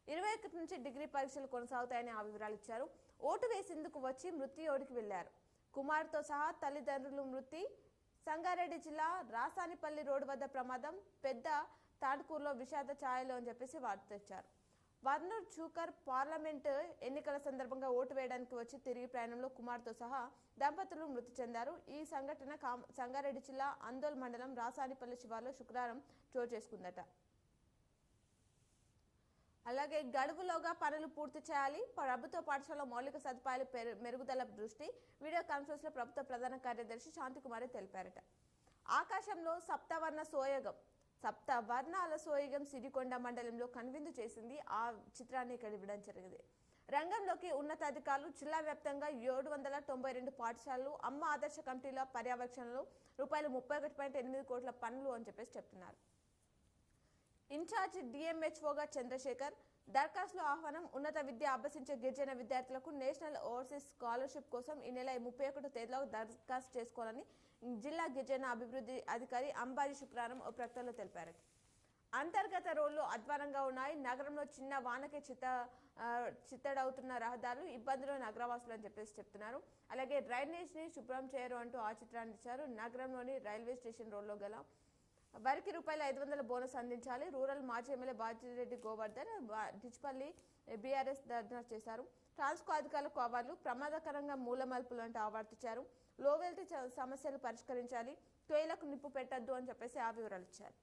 21 నుంచి డిగ్రీ పరీక్షలు కొనసాగుతాయని ఆ వివరాలు ఇచ్చారు. ఓటు వేసేందుకు వచ్చి మృత్యుయోడికి వెళ్లారు. కుమారుతో సహా తల్లిదండ్రులు మృతి. సంగారెడ్డి జిల్లా రాసానిపల్లి రోడ్డు వద్ద ప్రమాదం. పెద్ద తాడుకూరులో విషాద ఛాయలు అని చెప్పేసి వార్త ఇచ్చారు. వర్నూర్ చూకర్ పార్లమెంటు ఎన్నికల సందర్భంగా ఓటు వేయడానికి వచ్చి తిరిగి ప్రయాణంలో కుమార్తో సహా దంపతులు మృతి చెందారు. ఈ సంఘటన సంగారెడ్డి జిల్లా అందోల్ మండలం రాసానిపల్లి శివార్లో శుక్రవారం చోటు చేసుకుందట. అలాగే గడువులోగా పనులు పూర్తి చేయాలి. ప్రభుత్వ పాఠశాల మౌలిక సదుపాయాలు మెరుగుదల దృష్టి. వీడియో కాన్ఫరెన్స్ లో ప్రభుత్వ ప్రధాన కార్యదర్శి శాంతికుమారి తెలిపారట. ఆకాశంలో సప్తవర్ణ సోయగం. సప్తవర్ణాల సోయగం సిరికొండ మండలంలో కనువిందు చేసింది. ఆ చిత్రాన్ని ఇక్కడ ఇవ్వడం జరిగింది. రంగంలోకి ఉన్నతాధికారులు. జిల్లా వ్యాప్తంగా 792 పాఠశాలలు. అమ్మ ఆదర్శ కమిటీల పర్యవేక్షణలో రూపాయలు 31.8 కోట్ల పనులు అని చెప్పేసి చెప్తున్నారు. ఇన్ఛార్జ్ డిఎంహెచ్ఓగా చంద్రశేఖర్. దరఖాస్తుల ఆహ్వానం. ఉన్నత విద్య అభ్యసించే గిరిజన విద్యార్థులకు నేషనల్ ఓవర్సీస్ స్కాలర్షిప్ కోసం ఈ నెల 31 తేదీలో దరఖాస్తు చేసుకోవాలని జిల్లా గిరిజన అభివృద్ధి అధికారి అంబాజీ శుక్రవారం ఓ ప్రకటనలో తెలిపారు. అంతర్గత రోడ్లు అధ్వానంగా ఉన్నాయి. నగరంలో చిన్న వానకే చిత్తడవుతున్న రహదారులు, ఇబ్బందులు నగరవాసులు అని చెప్పేసి చెప్తున్నారు. అలాగే డ్రైనేజ్ ని శుభ్రం చేయరు అంటూ ఆ చిత్రాన్ని ఇచ్చారు. నగరంలోని రైల్వే స్టేషన్ రోడ్లో గల వరికి రూపాయలు 500 బోనస్ అందించాలి. రూరల్ మాజీ ఎమ్మెల్యే బాజిరెడ్డి గోవర్ధన్ డిచ్పల్లి బీఆర్ఎస్ ధర్నా చేశారు. ట్రాన్స్కో అధికారులకు అవార్డులు. ప్రమాదకరంగా మూల మలుపులు అంటూ అవార్డు లోవెల్టీ సమస్యలు పరిష్కరించాలి. తొయ్యలకు నిప్పు పెట్టద్దు అని చెప్పేసి ఆ వివరాలు ఇచ్చారు.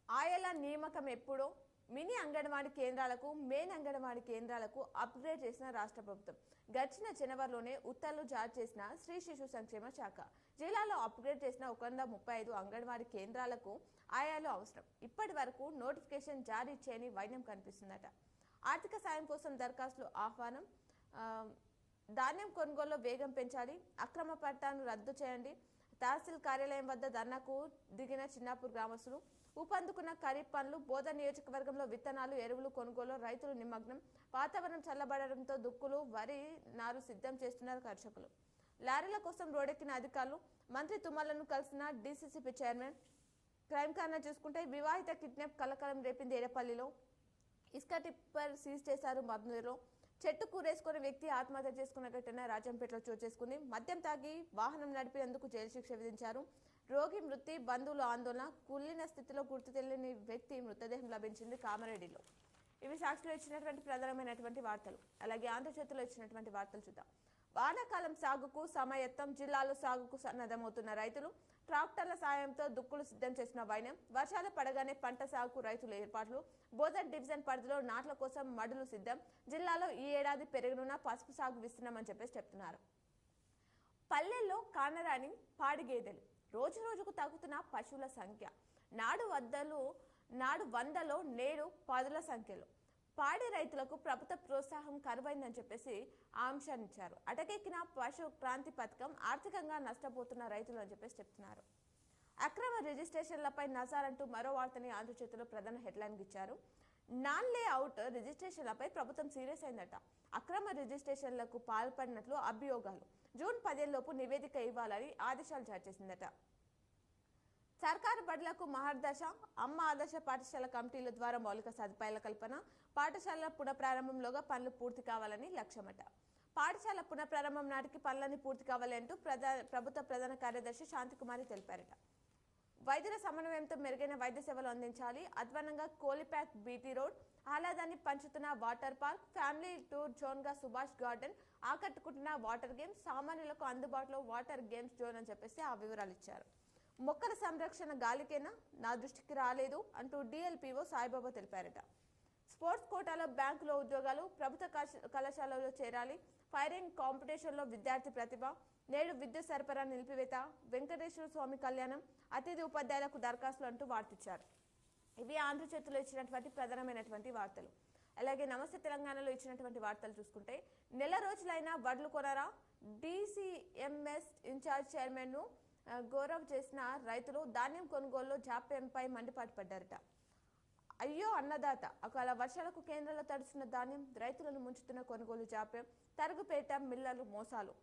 ఆయల నియామకం ఎప్పుడో. మినీ అంగన్వాడీ కేంద్రాలకు, మెయిన్ అంగన్వాడీ కేంద్రాలకు అప్గ్రేడ్ చేసిన రాష్ట్ర ప్రభుత్వం. గడిచిన జనవరిలోనే ఉత్తర్వులు జారీ చేసిన స్త్రీ శిశు సంక్షేమ శాఖ జిల్లాలో అప్గ్రేడ్ చేసిన 135 అంగన్వాడీ కేంద్రాలకు ఆయాలు అవసరం. ఇప్పటి వరకు నోటిఫికేషన్ జారీ చేయని వైనం కనిపిస్తుందట. ఆర్థిక సాయం కోసం దరఖాస్తులు ఆహ్వానం. ధాన్యం కొనుగోలులో వేగం పెంచాలి. అక్రమ పట్టాను రద్దు చేయండి. తహసీల్ కార్యాలయం వద్ద ధర్నాకు దిగిన చిన్నాపూర్ గ్రామస్తులు. ఊపందుకున్న ఖరీఫ్ పనులు. బోధన నియోజకవర్గంలో విత్తనాలు, ఎరువులు కొనుగోలు రైతులు నిమగ్నం. వాతావరణం చల్లబడడంతో దుక్కులు, వరి నారు సిద్ధం చేస్తున్నారు కర్షకులు. లారీల కోసం రోడెక్కిన అధికారులు. మంత్రి తుమ్మలను కలిసిన డీసీసీపీ చైర్మన్. క్రైమ్ కారణం చూసుకుంటే వివాహిత కిడ్నాప్ కలకలం రేపింది ఏడపల్లిలో. ఇసుక టిప్పర్ సీజ్ చేశారు మబ్నూరులో. చెట్టు కూరేసుకున్న వ్యక్తి ఆత్మహత్య చేసుకున్న ఘటన రాజంపేటలో చోటు చేసుకుంది. మద్యం తాగి వాహనం నడిపేందుకు జైలు శిక్ష విధించారు. రోగి మృతి, బంధువుల ఆందోళన. కుళ్ళిన స్థితిలో గుర్తు తెలియని వ్యక్తి మృతదేహం లభించింది కామారెడ్డిలో. ఇవి సాక్షిలో ఇచ్చినటువంటి ప్రధానమైనటువంటి వార్తలు. అలాగే ఆంధ్రజ్యోతిలో ఇచ్చినటువంటి వార్తలు చూద్దాం. వానాకాలం సాగుకు సమాయత్తం. జిల్లాలో సాగుకు సన్నద్ధమవుతున్న రైతులు. ట్రాక్టర్ల సాయంతో దుక్కులు సిద్ధం చేసిన వైనం. వర్షాలు పడగానే పంట సాగుకు రైతుల ఏర్పాట్లు. బోధన్ డివిజన్ పరిధిలో నాట్ల కోసం మడులు సిద్ధం. జిల్లాలో ఈ ఏడాది పెరగనున్న పసుపు సాగు విస్తీర్ణమని చెప్పేసి చెప్తున్నారు. పల్లెల్లో కానరాని పాడి గేదెలు. రోజు రోజుకు తగ్గుతున్న పశువుల సంఖ్య. నాడు వందలో నేడు 10ల సంఖ్యలో. పాడి రైతులకు ప్రభుత్వ ప్రోత్సాహం కరువైందని చెప్పేసి ఆ అంశాన్ని ఇచ్చారు. అటకెక్కిన పశు క్రాంతి పథకం. ఆర్థికంగా నష్టపోతున్న రైతులు అని చెప్పేసి చెప్తున్నారు. అక్రమ రిజిస్ట్రేషన్లపై నజారంటూ మరో వార్తని ఆంధ్రజ్యోతిలో ప్రధాన హెడ్లైన్ ఇచ్చారు. నాన్ లేఅవుట్ రిజిస్ట్రేషన్లపై ప్రభుత్వం సీరియస్ అయిందట. అక్రమ రిజిస్ట్రేషన్లకు పాల్పడినట్లు అభియోగాలు. జూన్ 15 లోపు నివేదిక ఇవ్వాలని ఆదేశాలు జారీ చేసిందట. సర్కారు బడులకు మహర్దశ. అమ్మ ఆదర్శ పాఠశాల కమిటీల ద్వారా మౌలిక సదుపాయాల కల్పన. పాఠశాలల పునఃప్రారంభంలోగా పనులు పూర్తి కావాలని లక్ష్యమట. పాఠశాల పునఃప్రారంభం నాటికి పనులన్నీ పూర్తి కావాలి అంటూ ప్రభుత్వ ప్రధాన కార్యదర్శి శాంతికుమారి తెలిపారట. వైద్యుల సమన్వయంతో మెరుగైన వైద్య సేవలు అందించాలి. అధ్వానంగా కోలిప్యాక్ బీటీ రోడ్. ఆహ్లాదాన్ని పంచుతున్న water park, family tour zone గా సుభాష్ గార్డెన్, ఆకట్టుకుంటున్న వాటర్ గేమ్స్, సామాన్యులకు అందుబాటులో వాటర్ గేమ్స్ జోన్ అని చెప్పేసి ఆ వివరాలు ఇచ్చారు. మొక్కల సంరక్షణ గాలికేనా, నా దృష్టికి రాలేదు అంటూ డిఎల్పిఓ సాయిబాబా తెలిపారట. స్పోర్ట్స్ కోటాలో బ్యాంకులో ఉద్యోగాలు, ప్రభుత్వ కళాశాలలో చేరాలి, ఫైరింగ్ కాంపిటీషన్లో విద్యార్థి ప్రతిభ, నేడు విద్యుత్ సరఫరా నిలిపివేత, వెంకటేశ్వర స్వామి కళ్యాణం, అతిథి ఉపాధ్యాయులకు దరఖాస్తులు అంటూ వార్తిచ్చారు. ఇవి ఆంధ్రజ్యోతిలో ఇచ్చినటువంటి ప్రధానమైనటువంటి వార్తలు. అలాగే నమస్తే తెలంగాణలో ఇచ్చినటువంటి వార్తలు చూసుకుంటే, నెల రోజులైనా వడ్లు కొనరా, డిసిఎంఎస్ ఇన్ఛార్జ్ చైర్మన్ ను గౌరవ్ చేసిన రైతులు ధాన్యం కొనుగోలులో జాప్యంపై మండిపాటు పడ్డారట. అయ్యో అన్నదాత, అకాల వర్షాలకు కేంద్రంలో తడుస్తున్న ధాన్యం, రైతులను ముంచుతున్న కొనుగోలు జాప్యం, తరుగుపేట మిల్లర్లు మోసాలు,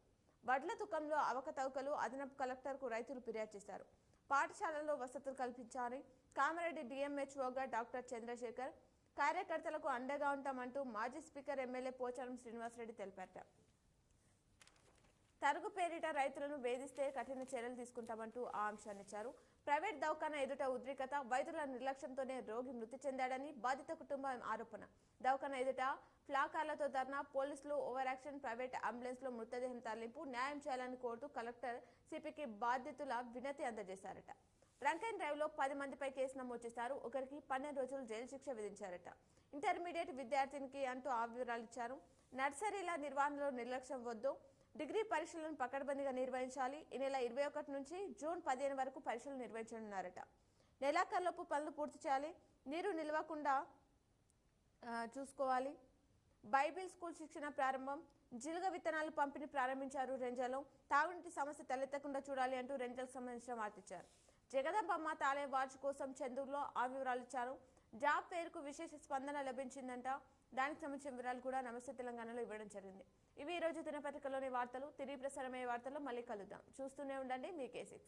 వడ్ల తుకంలో అవకతవకలు, అదనపు కలెక్టర్కు రైతులు ఫిర్యాదు చేశారు. పాఠశాలల్లో వసతులు కల్పించాలి, కామారెడ్డి డిఎంహెచ్ఓగా డాక్టర్ చంద్రశేఖర్, కార్యకర్తలకు అండగా ఉంటామంటూ మాజీ స్పీకర్ ఎమ్మెల్యే పోచారం శ్రీనివాసరెడ్డి తెలిపారట. తరుగు పేరిట రైతులను వేధిస్తే కఠిన చర్యలు తీసుకుంటామంటూ ఆ అంశాన్ని ఇచ్చారు. ప్రైవేట్ దవాఖానా ఎదుట ఉద్రిక్తత, వైద్యుల నిర్లక్ష్యంతోనే రోగి మృతి చెందాడని బాధిత కుటుంబం ఆరోపణ. దవాఖానా ఎదుట ఫ్లాకార్లతో ధర్నా, పోలీసులు ఓవర్ యాక్షన్, ప్రైవేట్ అంబులెన్స్ లో మృతదేహం తరలింపు, న్యాయం చేయాలని కోరుతూ కలెక్టర్ సిపికి బాధితుల వినతి అందజేశారట. డ్రంక్ అండ్ డ్రైవ్ లో 10 మందిపై కేసు నమోదు చేశారు. ఒకరికి 12 రోజులు జైలు శిక్ష విధించారట. ఇంటర్మీడియట్ విద్యార్థినికి అంటూ ఆ వివరాలు ఇచ్చారు. నర్సరీల నిర్వహణలో నిర్లక్ష్యం వద్దు, డిగ్రీ పరీక్షలను పకడ్బందీగా నిర్వహించాలి. ఈ నెల 21 నుంచి జూన్ 15 వరకు పరీక్షలు నిర్వహించనున్నారట. నెలాఖరులోపు పనులు పూర్తి చేయాలి, నీరు నిల్వకుండా చూసుకోవాలి. బైబిల్ స్కూల్ శిక్షణ ప్రారంభం, జిలుగ విత్తనాలు పంపిణీ ప్రారంభించారు. రెంజలో తాగునీటి సమస్య తలెత్తకుండా చూడాలి అంటూ రెంజలకు సంబంధించిన వార్తిచ్చారు. జగదంబమ్మ ఆలయ వార్షికోత్సవం చందూరులో ఆ వివరాలు ఇచ్చారు. జాబ్ ఫేర్కు విశేష స్పందన లభించిందంట. దానికి సంబంధించిన వివరాలు కూడా నమస్తే తెలంగాణలో ఇవ్వడం జరిగింది. ఇవి ఈ రోజు దినపత్రికలోని వార్తలు. తిరిగి ప్రసారమయ్యే వార్తల్లో మళ్ళీ కలుద్దాం. చూస్తూనే ఉండండి మీ K6.